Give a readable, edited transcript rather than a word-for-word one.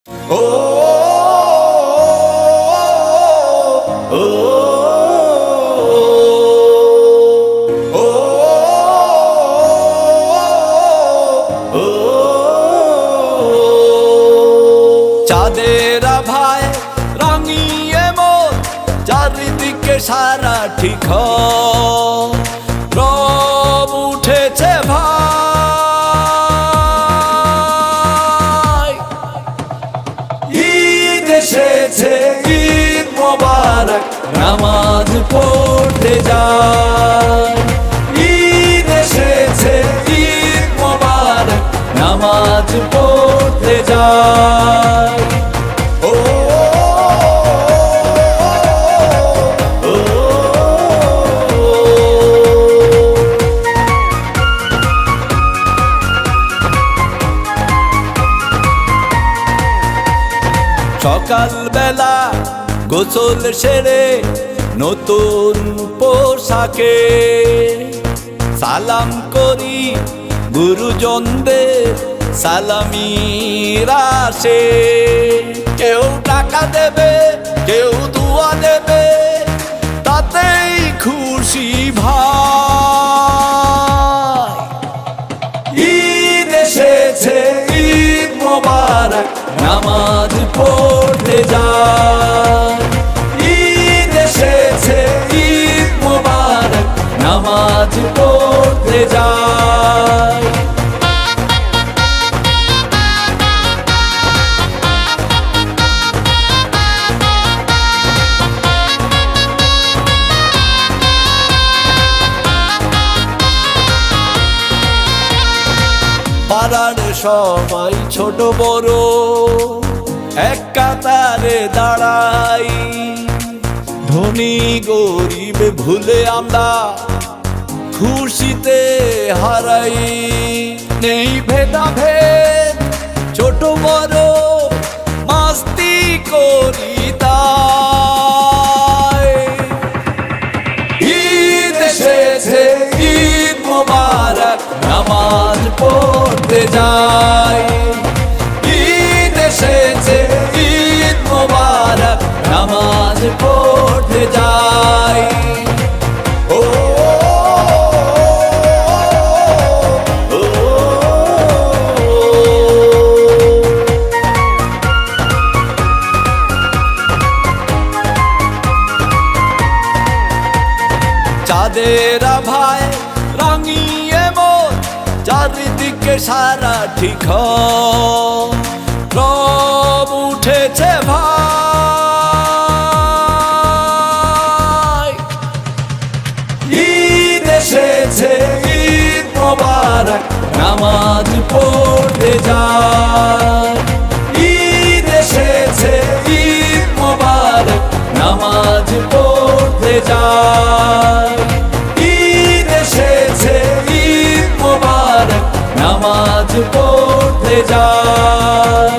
ও ও চাঁদের আভায় রাঙিয়ে মোর চারিদিকে সারা ঠিক রব উঠেছে ভাই। ঈদ এসেছে, ঈদ মোবারক, নামাজ পড়তে যাই। ঈদ এসেছে, ঈদ মোবারক, নামাজ পড়তে যাই। ও সকাল বেলা গোসল সেরে নতুন পোশাকে সালাম করি গুরুজনদের সালামির আসে। কেউ টাকা দেবে, কেউ দুয়া দেবে, তাতেই খুশি ভাই। ঈদ এসেছে, ঈদ মোবারক, নামাজ পড়তে যাই। ঈদ এসেছে, ঈদ মোবারক, নামাজ পড়তে যাই। পাড়ার সবাই ছোট বড় এক কাতারে দাঁড়াই। ধনী গরিব ভুলে আমরা খুশিতে হারাই। নেই ভেদাভেদ, ছোট বড় মাস্তি করি তাই। ঈদ এসেছে, ঈদ মোবারক, নামাজ পড়তে যাই। ঈদ এসেছে, ঈদ মোবারক, নামাজ পড়তে যাই। ও ও চাঁদের আভায় রাঙিয়ে মোর চারিদিকে সারা ঠিক রব উঠেছে ভাই। ঈদ এসেছে, ঈদ মোবারক, নামাজ পড়তে যাই। ঈদ এসেছে, ঈদ মোবারক, নামাজ পড়তে যাই। ঈদ এসেছে, ঈদ মোবারক, নামাজ পড়তে যাই।